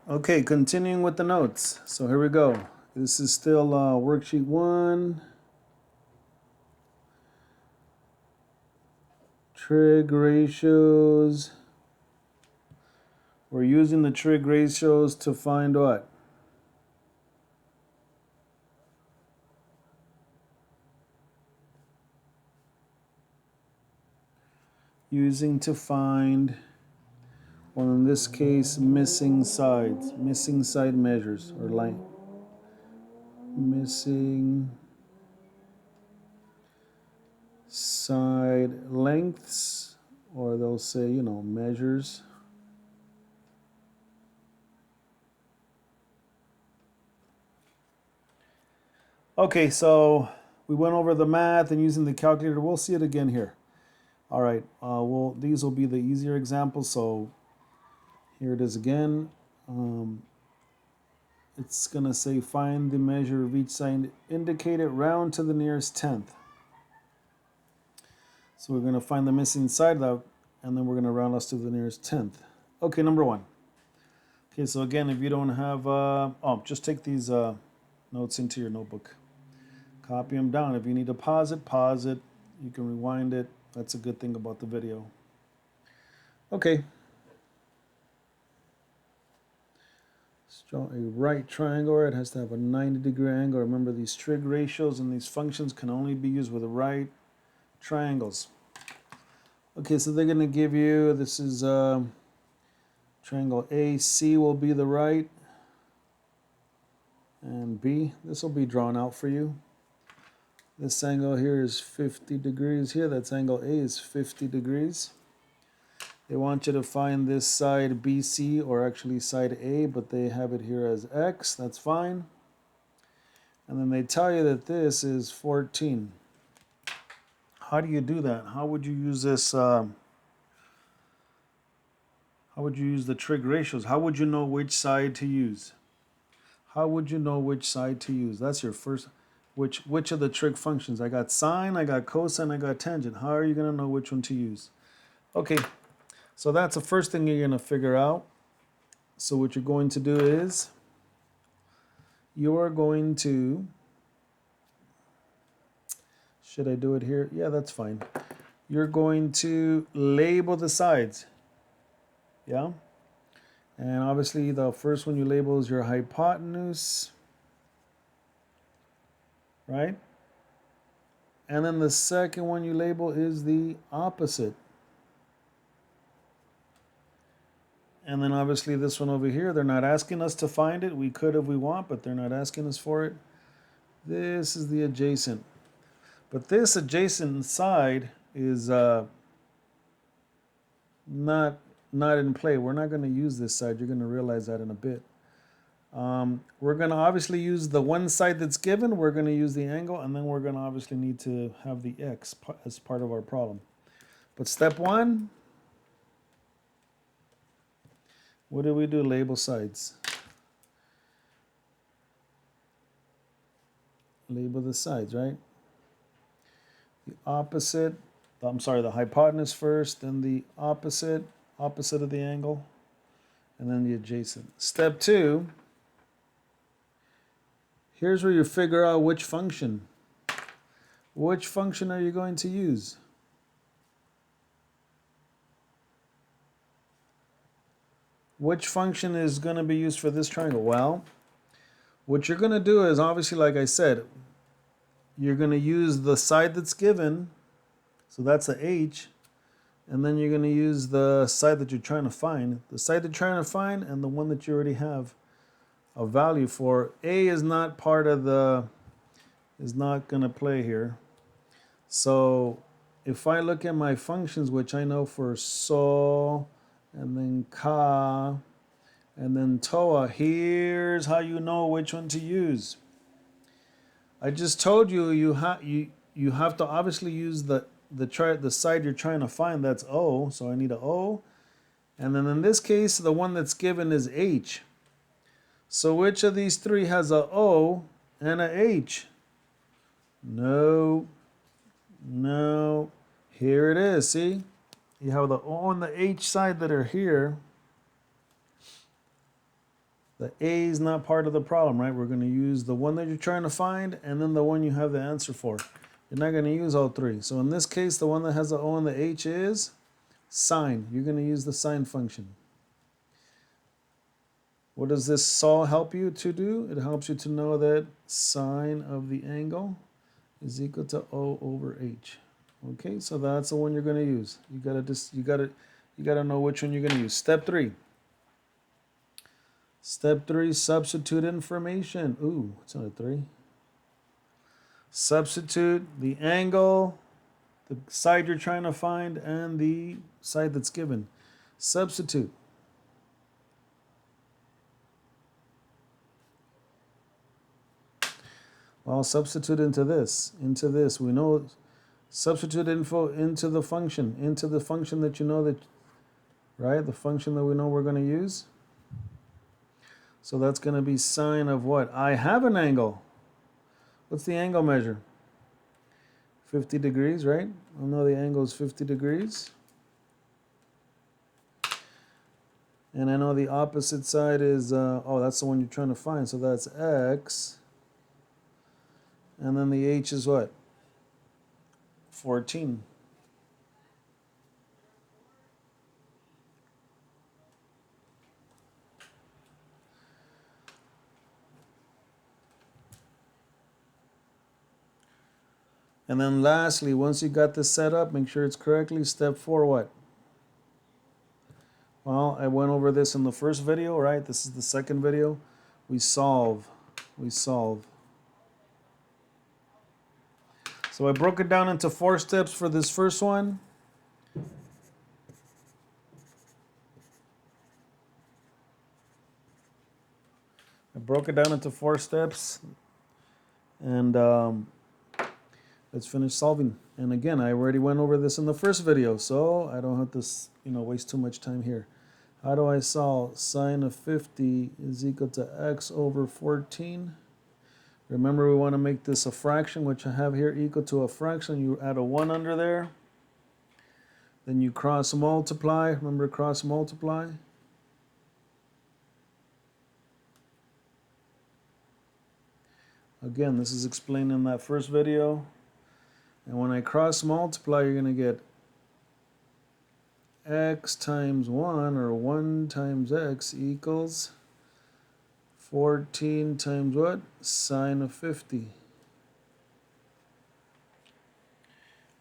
Okay, continuing with the notes. So here we go. This is still worksheet 1. Trig ratios. We're using the trig ratios to find what? Using to find, well, in this case, missing side measures, or line. Missing side lengths, or they'll say, measures. Okay, so we went over the math and using the calculator. We'll see it again here. All right, these will be the easier examples. So here it is again. It's going to say find the measure of each side indicated, round to the nearest tenth. So we're going to find the missing side out, and then we're going to round us to the nearest tenth. Okay, number 1. Okay, so again, if you don't have, just take these notes into your notebook. Copy them down. If you need to pause it. You can rewind it. That's a good thing about the video. Okay. Let's draw a right triangle. It has to have a 90-degree angle. Remember, these trig ratios and these functions can only be used with right triangles. Okay, so they're going to give you, this is triangle AC will be the right, and B, this will be drawn out for you. This angle here is 50 degrees here. That's angle A is 50 degrees. They want you to find this side BC, or actually side A, but they have it here as X. That's fine. And then they tell you that this is 14. How do you do that? How would you use this? How would you use the trig ratios? How would you know which side to use? How would you know which side to use? That's your first. Which of the trig functions? I got sine, I got cosine, I got tangent. How are you going to know which one to use? Okay, so that's the first thing you're going to figure out. So what you're going to do is you are going to, should I do it here? Yeah, that's fine. You're going to label the sides. Yeah? And obviously the first one you label is your hypotenuse. Right? And then the second one you label is the opposite. And then obviously this one over here, they're not asking us to find it. We could if we want, but they're not asking us for it. This is the adjacent. But this adjacent side is not in play. We're not going to use this side. You're going to realize that in a bit. We're going to obviously use the one side that's given. We're going to use the angle, and then we're going to obviously need to have the x as part of our problem. But step 1, what do we do? Label sides. Label the sides, right? The opposite, the hypotenuse first, then the opposite of the angle, and then the adjacent. Step 2, here's where you figure out which function. Which function are you going to use? Which function is going to be used for this triangle? Well, what you're going to do is, obviously, like I said, you're going to use the side that's given, so that's a h, and then you're going to use the side that you're trying to find. The side that you're trying to find and the one that you already have a value for. A is not part of the, is not going to play here. So if I look at my functions, which I know for so, and then ka, and then toa, here's how you know which one to use. I just told you you have to obviously use the side you're trying to find. That's O, so I need a O. And then in this case, the one that's given is H. So which of these three has a O and a H? No. Here it is, see? You have the O and the H side that are here. The A is not part of the problem, right? We're going to use the one that you're trying to find and then the one you have the answer for. You're not going to use all three. So in this case, the one that has the O and the H is sine. You're going to use the sine function. What does this sol help you to do? It helps you to know that sine of the angle is equal to O over H. Okay, so that's the one you're going to use. You gotta know which one you're going to use. Step 3. Step 3, substitute information. Ooh, it's not a 3. Substitute the angle, the side you're trying to find, and the side that's given. Substitute. Well, substitute into this. We know, substitute info into the function that you know that, right? The function that we know we're going to use. So that's going to be sine of what? I have an angle. What's the angle measure? 50 degrees, right? I know the angle is 50 degrees. And I know the opposite side is, oh, that's the one you're trying to find. So that's x. And then the h is what? 14. And then lastly, once you got this set up, make sure it's correctly. Step 4, what? Well, I went over this in the first video, right? This is the second video. We solve. So I broke it down into 4 steps for this first one. I broke it down into 4 steps. And let's finish solving. And again, I already went over this in the first video, so I don't have to, waste too much time here. How do I solve? Sine of 50 is equal to x over 14. Remember, we want to make this a fraction, which I have here equal to a fraction. You add a 1 under there. Then you cross multiply. Remember, cross multiply. Again, this is explained in that first video. And when I cross multiply, you're going to get x times 1, or 1 times x, equals 14 times what? Sine of 50.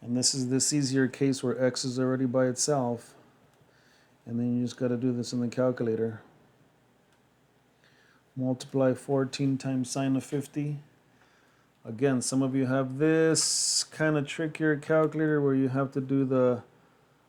And this is this easier case where x is already by itself. And then you just got to do this in the calculator. Multiply 14 times sine of 50. Again, some of you have this kind of trickier calculator where you have to do the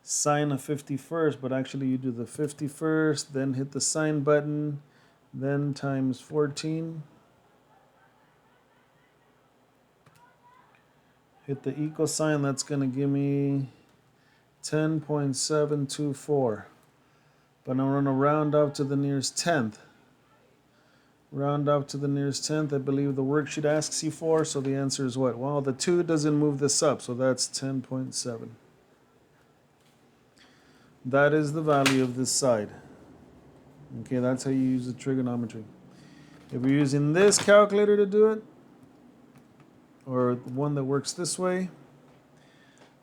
sine of 50 first, but actually you do the 50 first, then hit the sine button, then times 14. Hit the equal sign, that's going to give me 10.724. But I'm going to round up to the nearest tenth. Round up to the nearest tenth, I believe the worksheet asks you for, so the answer is what? Well, the 2 doesn't move this up, so that's 10.7. That is the value of this side. Okay, that's how you use the trigonometry. If you're using this calculator to do it, or one that works this way,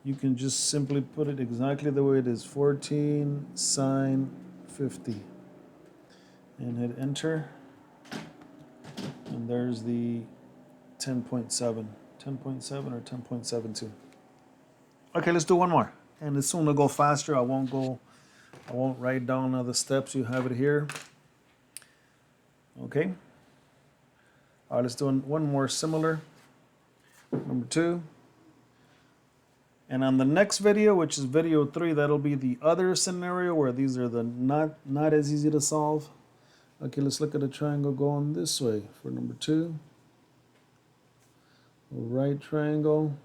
you can just simply put it exactly the way it is, 14 sine 50. And hit enter. And there's the 10.7 or 10.72. Okay, let's do one more. And it's soon to go faster. I won't write down all the steps. You have it here. Okay. All right, let's do one more similar. Number 2. And on the next video, which is video 3, that'll be the other scenario where these are the not as easy to solve. Okay, let's look at a triangle going this way for number 2. A right triangle.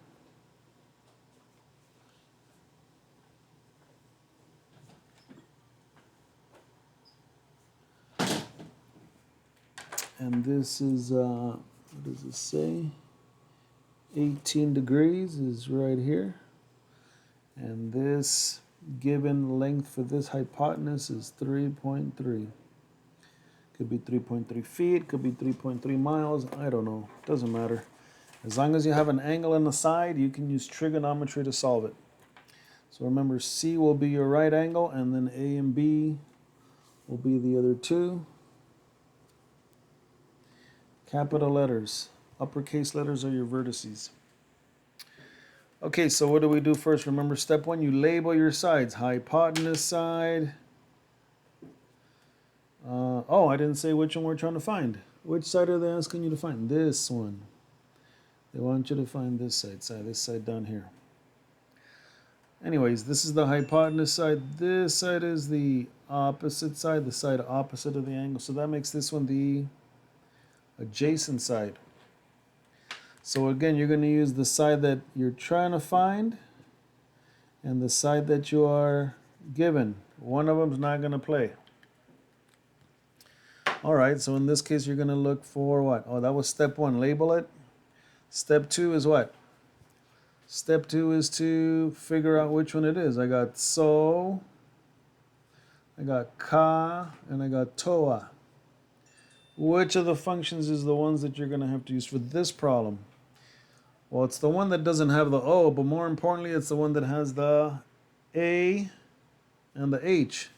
And this is, what does it say? 18 degrees is right here. And this given length for this hypotenuse is 3.3. Could be 3.3 feet, could be 3.3 miles, I don't know. Doesn't matter. As long as you have an angle on the side, you can use trigonometry to solve it. So remember, C will be your right angle, and then A and B will be the other two. Capital letters. Uppercase letters are your vertices. Okay, so what do we do first? Remember, step one, you label your sides. Hypotenuse side. Oh, I didn't say which one we're trying to find. Which side are they asking you to find? This one. They want you to find this side down here. Anyways, this is the hypotenuse side. This side is the opposite side, the side opposite of the angle. So that makes this one the adjacent side. So again, you're going to use the side that you're trying to find and the side that you are given. One of them is not going to play. All right, so in this case, you're going to look for what? Oh, that was step one. Label it. Step two is what? Step two is to figure out which one it is. I got so, I got ka, and I got toa. Which of the functions is the ones that you're going to have to use for this problem? Well, it's the one that doesn't have the O, but more importantly, it's the one that has the A and the H.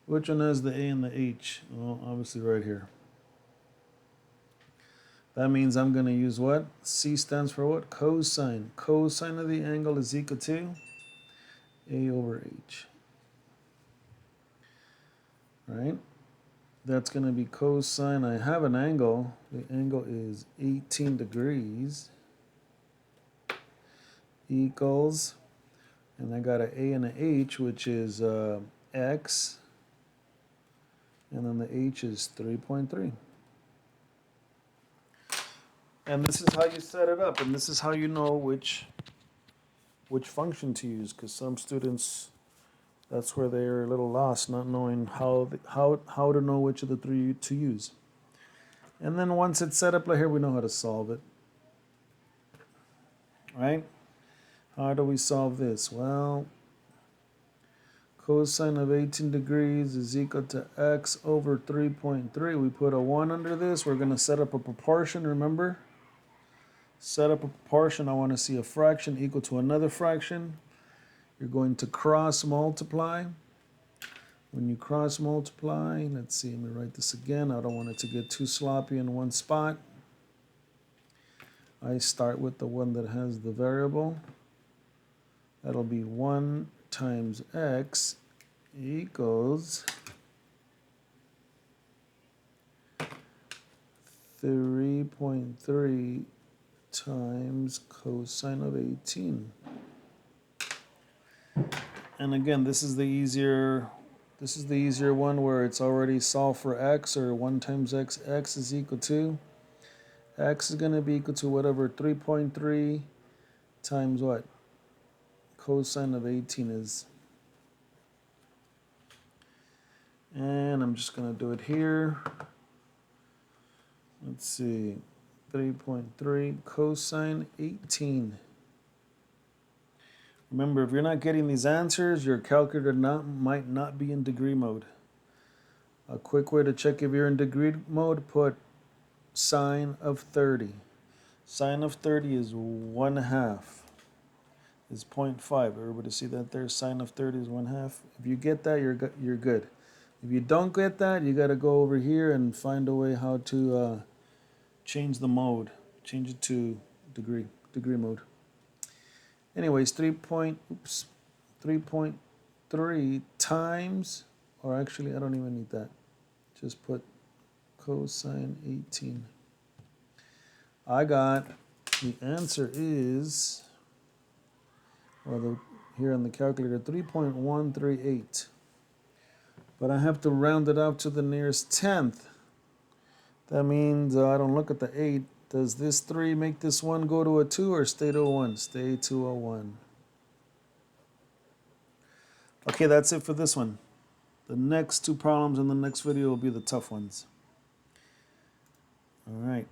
Which one has the A and the H? Well, obviously right here. That means I'm going to use what? C stands for what? Cosine. Cosine of the angle is equal to A over H. Right? That's going to be cosine. I have an angle. The angle is 18 degrees. Equals, and I got an A and an H, which is X. And then the H is 3.3. And this is how you set it up, and this is how you know which function to use, because some students, that's where they're a little lost, not knowing how to know which of the three to use. And then once it's set up like here, we know how to solve it. Right? How do we solve this? Well, cosine of 18 degrees is equal to x over 3.3. We put a 1 under this. We're going to set up a proportion, remember? Set up a proportion. I want to see a fraction equal to another fraction. You're going to cross multiply. When you cross multiply, let's see, let me write this again. I don't want it to get too sloppy in one spot. I start with the one that has the variable. That'll be 1 times x equals 3.3 times cosine of 18. And again, this is the easier one where it's already solved for x, or 1 times x. X is equal to, x is going to be equal to whatever 3.3 times what? Cosine of 18 is. And I'm just going to do it here. Let's see. 3.3 cosine 18. Remember, if you're not getting these answers, your calculator might not be in degree mode. A quick way to check if you're in degree mode, put sine of 30. Sine of 30 is 1/2. Is 0.5. Everybody see that there? Sine of 30 is 1/2. If you get that, you're good. If you don't get that, you got to go over here and find a way how to change the mode. Change it to degree mode. Anyways, 3.3 times, or actually I don't even need that. Just put cosine 18. I got, the answer is, here on the calculator, 3.138. But I have to round it out to the nearest tenth. That means I don't look at the 8. Does this 3 make this 1 go to a 2 or stay to a 1? Stay to a 1. Okay, that's it for this one. The next two problems in the next video will be the tough ones. All right.